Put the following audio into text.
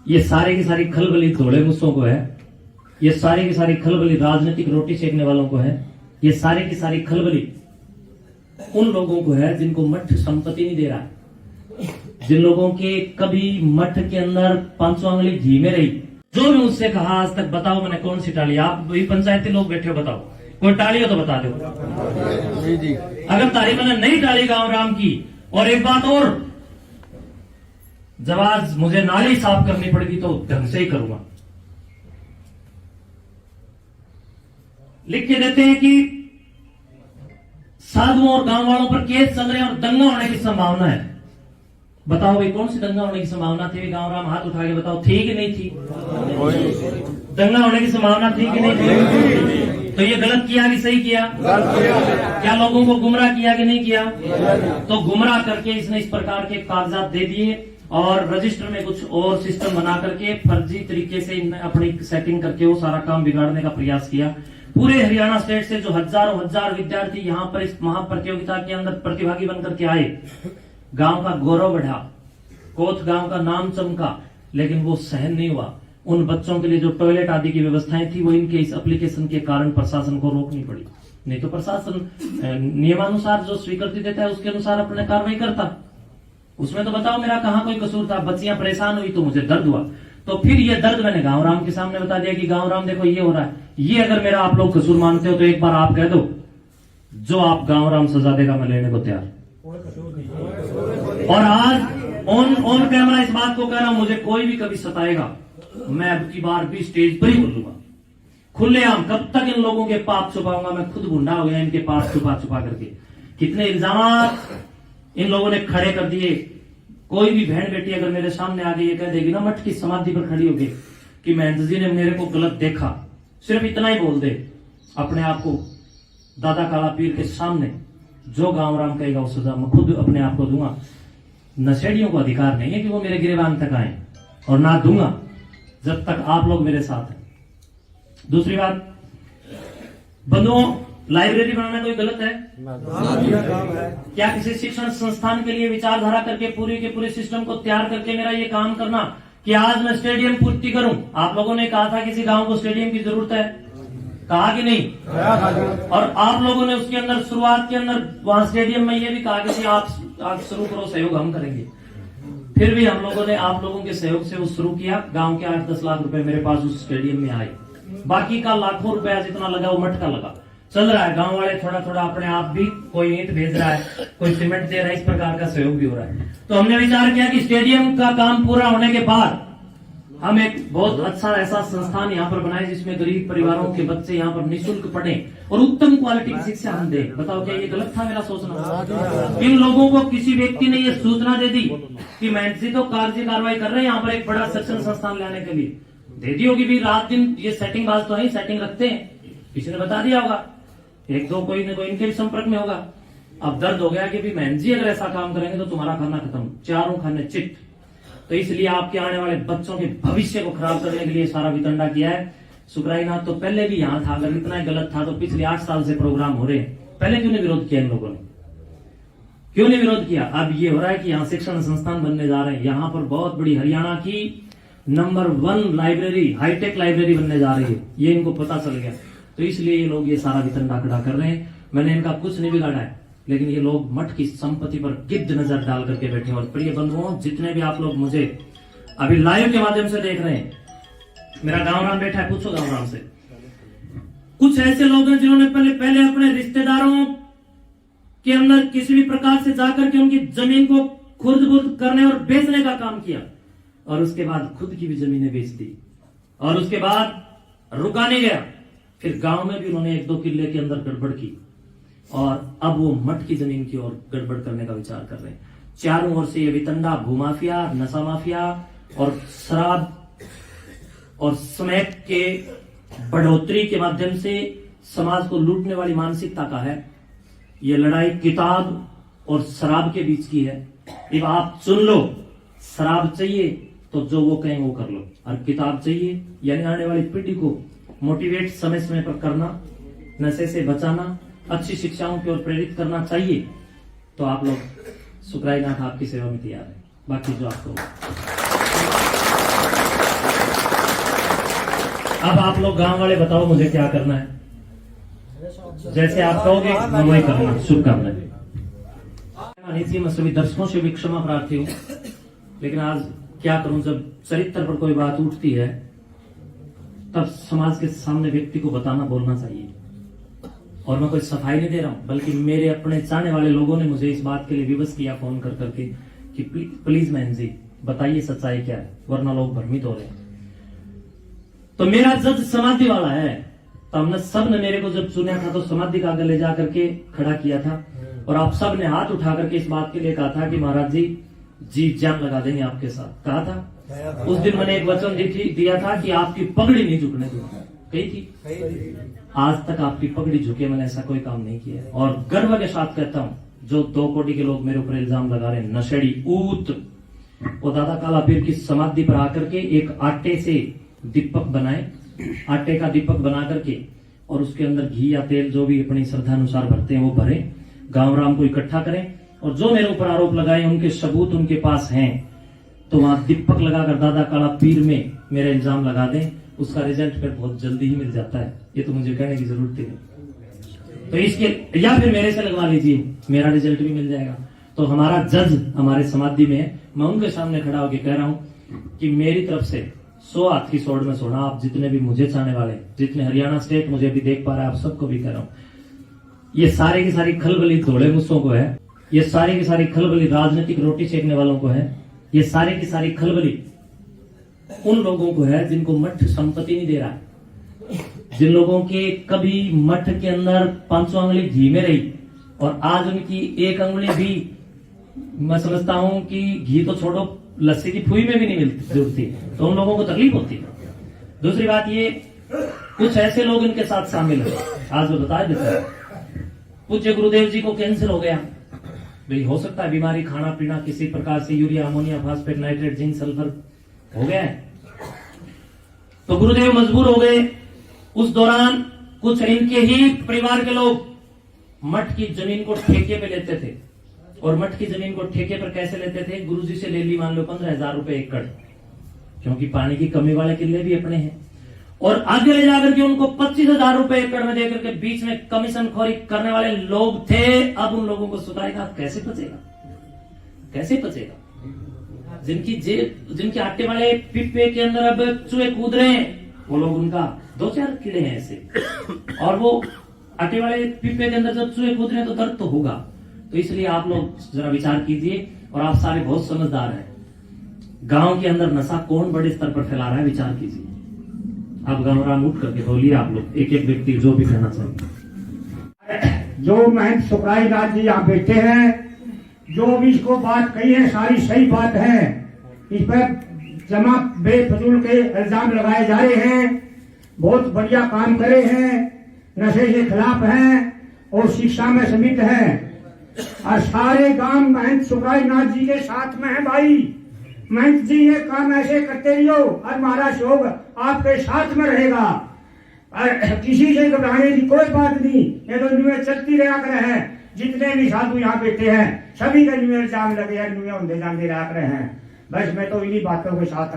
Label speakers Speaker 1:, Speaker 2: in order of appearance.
Speaker 1: ये सारे की सारी खलबली धोले मुस्सों को है, ये सारी की सारी खलबली राजनीतिक रोटी सेकने वालों को है, ये सारे की सारी खलबली उन लोगों को है जिनको मठ संपत्ति नहीं दे रहा है, जिन लोगों के कभी मठ के अंदर 500 उंगली घी में रही। जो भी मुझसे कहा आज तक, बताओ मैंने कौन सी टाली? आप वही पंचायती लोग बैठे हो, बताओ कोई टाली हो तो बता दो। अगर तारी मैंने नहीं टाली गांव राम की। और एक बात और, जब आज मुझे नाली साफ करनी पड़ेगी तो ढंग से ही करूंगा। लिख के देते हैं कि साधुओं और गांव वालों पर केस चल रहे हैं और दंगा होने की संभावना है। बताओ भाई कौन सी दंगा होने की संभावना थी? गांव राम हाथ उठा के बताओ, थी कि नहीं थी? दंगा होने की संभावना थी कि नहीं थी? तो ये गलत किया कि सही किया? क्या लोगों को गुमराह किया कि नहीं किया? तो गुमराह करके इसने इस प्रकार के कागजात दे दिए और रजिस्टर में कुछ और सिस्टम बना करके फर्जी तरीके से अपनी सेटिंग करके वो सारा काम बिगाड़ने का प्रयास किया। पूरे हरियाणा स्टेट से जो हजारों हजार विद्यार्थी यहाँ पर इस महाप्रतियोगिता के अंदर प्रतिभागी बनकर के आए, गांव का गौरव बढ़ा, कोथ गांव का नाम चमका, लेकिन वो सहन नहीं हुआ। उन बच्चों के लिए जो टॉयलेट आदि की व्यवस्थाएं थी वो इनके इस एप्लीकेशन के कारण प्रशासन को रोकनी पड़ी। नहीं तो प्रशासन नियमानुसार जो स्वीकृति देता है उसके अनुसार अपने कार्रवाई करता। उसमें तो बताओ मेरा कहाँ कोई कसूर था? बच्चियां परेशान हुई तो मुझे दर्द हुआ, तो फिर ये दर्द मैंने गांव राम के सामने बता दिया कि गांव राम देखो ये हो रहा है। ये अगर मेरा आप लोग कसूर मानते हो तो एक बार आप कह दो, जो आप गांव राम सजा देगा मैं लेने को तैयार। और आज ऑन कैमरा इस बात को कह रहा हूं, मुझे कोई भी कभी सताएगा मैं अब की बार भी स्टेज पर ही बोलूंगा खुलेआम। कब तक इन लोगों के पाप छुपाऊंगा? मैं खुद गुंडा हो गया इनके पाप छुपा छुपा करके। कितने इल्जाम इन लोगों ने खड़े कर दिए। कोई भी बहन बेटी अगर मेरे सामने आ गई, ये कह देगी ना मठ की समाधि पर खड़ी होगी कि महंत जी ने मेरे को गलत देखा, सिर्फ इतना ही बोल दे अपने आप को दादा काला पीर के सामने, जो गांव राम कहेगा उस सजा मैं खुद अपने आप को दूंगा। नशेड़ियों को अधिकार नहीं है कि वो मेरे गिरेबान तक आए, और ना दूंगा जब तक आप लोग मेरे साथ हैं। दूसरी बात, बंधुओं, लाइब्रेरी बनाना कोई गलत है? क्या किसी शिक्षण संस्थान के लिए विचारधारा करके पूरी के पूरे सिस्टम को तैयार करके मेरा ये काम करना कि आज मैं स्टेडियम पूर्ति करूं? आप लोगों ने कहा था किसी गांव को स्टेडियम की जरूरत है, कहा कि नहीं? और आप लोगों ने उसके अंदर शुरुआत के अंदर वहां स्टेडियम में ये भी कहा कि आप शुरू करो, सहयोग हम करेंगे। फिर भी हम लोगों ने आप लोगों के सहयोग से वो शुरू किया। गांव के 8-10 लाख रुपए मेरे पास उस स्टेडियम में आए। बाकी का लाखों रुपया जितना लगा वो मठ का लगा। चल रहा है, गांव वाले थोड़ा थोड़ा अपने आप भी, कोई ईंट भेज रहा है, कोई सीमेंट दे रहा है, इस प्रकार का सहयोग भी हो रहा है। तो हमने विचार किया कि स्टेडियम का काम पूरा होने के बाद हम एक बहुत अच्छा ऐसा संस्थान यहाँ पर बनाए जिसमें गरीब परिवारों के बच्चे यहाँ पर निःशुल्क पढ़े और उत्तम क्वालिटी की शिक्षा हम दें। बताओ क्या ये गलत था मेरा सोचना? इन लोगों को किसी व्यक्ति ने ये सूचना दे दी कि महंत जी तो कार्रवाई कर रहे हैं यहाँ पर एक बड़ा शिक्षण संस्थान लाने के लिए, दे दी होगी भी रात दिन। ये सेटिंग बाज तो है, सेटिंग रखते हैं, किसी ने बता दिया होगा, एक दो कोई न कोई इनके भी संपर्क में होगा। अब दर्द हो गया कि भी महंत जी अगर ऐसा काम करेंगे तो तुम्हारा खाना खत्म, चारों खाने चिट। तो इसलिए आपके आने वाले बच्चों के भविष्य को खराब करने के लिए सारा वितंडा किया है। सुखराईनाथ तो पहले भी यहाँ था, अगर इतना ही गलत था तो पिछले 8 साल से प्रोग्राम हो रहे हैं, पहले क्यों नहीं विरोध किया इन लोगों ने? क्यों नहीं विरोध किया? अब ये हो रहा है कि यहाँ शिक्षण संस्थान बनने जा रहे हैं, यहाँ पर बहुत बड़ी हरियाणा की नंबर 1 लाइब्रेरी, हाईटेक लाइब्रेरी बनने जा रही है, ये इनको पता चल गया। तो इसलिए ये लोग ये सारा वितंडा खड़ा कर रहे हैं। मैंने इनका कुछ नहीं बिगाड़ा है, लेकिन ये लोग मठ की संपत्ति पर गिद्ध नजर डाल करके बैठे। और प्रिय बंधुओं, जितने भी आप लोग मुझे अभी लाइव के माध्यम से देख रहे हैं, मेरा गांव राम बैठा है, पूछो गांव राम से। कुछ ऐसे लोग हैं जिन्होंने पहले अपने रिश्तेदारों के अंदर किसी भी प्रकार से जाकर के उनकी जमीन को खुर्द-बुर्द करने और बेचने का काम किया, और उसके बाद खुद की भी जमीनें बेच दी, और उसके बाद रुका नहीं गया, फिर गांव में भी उन्होंने 1-2 किले के अंदर गड़बड़ की, और अब वो मठ की जमीन की ओर गड़बड़ करने का विचार कर रहे हैं। चारों ओर से ये वितंडा, भूमाफिया, नशा माफिया और शराब और स्मैक के बढ़ोतरी के माध्यम से समाज को लूटने वाली मानसिकता का है। ये लड़ाई किताब और शराब के बीच की है। अब आप चुन लो, शराब चाहिए तो जो वो कहें वो कर लो, और किताब चाहिए यानी आने वाली पीढ़ी को मोटिवेट समय समय पर करना, नशे से बचाना, अच्छी शिक्षाओं की ओर प्रेरित करना चाहिए, तो आप लोग सुखराईनाथ आपकी सेवा में तैयार है। बाकी जो आपको अब आप लोग गांव वाले बताओ मुझे क्या करना है। जैसे आप कहोगे मैं वही करूंगा। शुभकामनाएं। मैं सभी दर्शकों से भी क्षमा प्रार्थी हूँ, लेकिन आज क्या करूं, जब चरित्र पर कोई बात उठती है तब समाज के सामने व्यक्ति को बताना बोलना चाहिए। और मैं कोई सफाई नहीं दे रहा हूं, बल्कि मेरे अपने चाहने वाले लोगों ने मुझे इस बात के लिए विवश किया फोन कर करके कि प्लीज मैन जी बताइए सच्चाई क्या है, वरना लोग भ्रमित हो रहे हैं। तो मेरा जज समाधि वाला है, तो हमने सब ने मेरे को जब चुना था तो समाधि का आगे ले जा करके खड़ा किया था, और आप सब ने हाथ उठा करके इस बात के लिए कहा था कि महाराज जी जान लगा देंगे आपके साथ। कहा था उस दिन मैंने एक वचन दिया था कि आपकी पगड़ी नहीं झुकने दूंगा। कही थी। आज तक आपकी पगड़ी झुके मैंने ऐसा कोई काम नहीं किया, और गर्व के साथ कहता हूँ जो 2 कोटी के लोग मेरे ऊपर इल्जाम लगा रहे हैं, नशेड़ी ऊत, वो दादा काला पीर की समाधि पर आकर के एक आटे से दीपक बनाए, आटे का दीपक बना करके, और उसके अंदर घी या तेल जो भी अपनी श्रद्धा अनुसार भरते हैं वो भरे, गांव राम को इकट्ठा करें, और जो मेरे ऊपर आरोप लगाए उनके सबूत उनके पास हैं, तो वहां दीपक लगाकर दादा काला पीर में मेरा इल्जाम लगा दें। उसका रिजल्ट फिर बहुत जल्दी ही मिल जाता है, ये तो मुझे कहने की जरूरत नहीं। तो इसके या फिर मेरे से लगवा लीजिए, मेरा रिजल्ट भी मिल जाएगा। तो हमारा जज हमारे समाधि में है, मैं उनके सामने खड़ा होकर कह रहा हूं कि मेरी तरफ से 100 हाथ की सोड में सोना, आप जितने भी मुझे चाहने वाले, जितने हरियाणा स्टेट मुझे अभी देख पा रहे हैं, आप सबको भी कह रहा हूं, ये सारे की सारी खलबली धोले मुस्सों को है, ये सारी की सारी खलबली राजनीतिक रोटी सेकने वालों को है, ये सारी की सारी खलबली उन लोगों को है जिनको मठ संपत्ति नहीं दे रहा है, जिन लोगों के कभी मठ के अंदर 500 अंगुली घी में रही और आज उनकी 1 अंगुली भी, मैं समझता हूं कि घी तो छोड़ो लस्सी की फुई में भी नहीं जुड़ती, तो उन लोगों को तकलीफ होती है। दूसरी बात ये, कुछ ऐसे लोग इनके साथ शामिल है, आज वो बता देते हैं, पूज्य गुरुदेव जी को कैंसर हो गया, भाई हो सकता है बीमारी, खाना पीना किसी प्रकार से urea ammonia phosphate nitrate zinc sulphur हो गया है, तो गुरुदेव मजबूर हो गए। उस दौरान कुछ इनके ही परिवार के लोग मठ की जमीन को ठेके पे लेते थे, और मठ की जमीन को ठेके पर कैसे लेते थे, गुरुजी से ले ली मान लो 15,000 रुपए एकड़, क्योंकि पानी की कमी वाले किले भी अपने हैं, और आगे ले जाकर के उनको 25,000 रुपए एकड़ में देकर के बीच में कमीशन खोरी करने वाले लोग थे। अब उन लोगों को सुधारेगा कैसे बचेगा, कैसे बचेगा? जिनके आटे वाले पिप्पे के अंदर अब चूहे कूद रहे हैं, वो लोग, उनका 2-4 कीड़े हैं ऐसे, और वो आटे वाले पिप्पे के अंदर जब चूहे कूद रहे हैं तो दर्द तो होगा। तो इसलिए आप लोग जरा विचार कीजिए, और आप सारे बहुत समझदार हैं, गांव के अंदर नशा कौन बड़े स्तर पर फैला रहा है, विचार कीजिए। आप गांव राम उठ करके बोलिए, आप लोग एक एक व्यक्ति जो भी कहना चाहिए।
Speaker 2: जो महंत सुखराई नाथ जी यहाँ बैठे हैं, जो भी इसको बात कही है सारी सही बात है, इस पर जमा बेफजूल के इल्जाम लगाए जा रहे हैं, बहुत बढ़िया काम करे हैं, नशे के खिलाफ हैं और शिक्षा में समित है, और सारे गांव महंत सुखराई नाथ जी के साथ में है। भाई महंत जी ये काम ऐसे करते रहियो और महाराज योग आपके साथ में रहेगा, और किसी से घबराने की कोई बात नहीं, ये तो न्यूज़ चलती रहा कर है। जितने भी साधु यहाँ बैठे हैं सभी का न्यूज़ इल्जाम लगे हैं, न्यूज़ होंगे जाते रहा कर हैं। बस मैं तो इन्हीं बातों के साथ